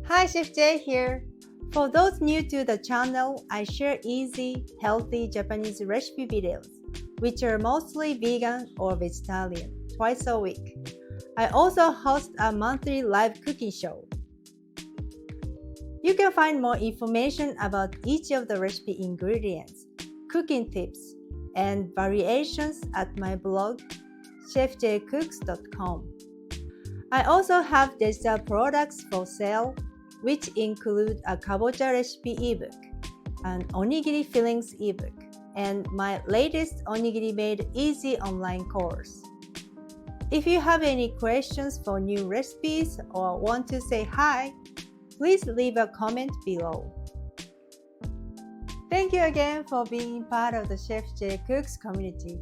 Hi, Chef J here. For those new to the channel, I share easy, healthy Japanese recipe videos, which are mostly vegan or vegetarian, twice a week. I also host a monthly live cooking show. You can find more information about each of the recipe ingredients, cooking tips, and variations at my blog, chefjcooks.com. I also have digital products for sale, which include a kabocha recipe ebook, an onigiri fillings ebook, and my latest onigiri made easy online course. If you have any questions for new recipes or want to say hi, please leave a comment below. Thank you again for being part of the Chef J Cooks community.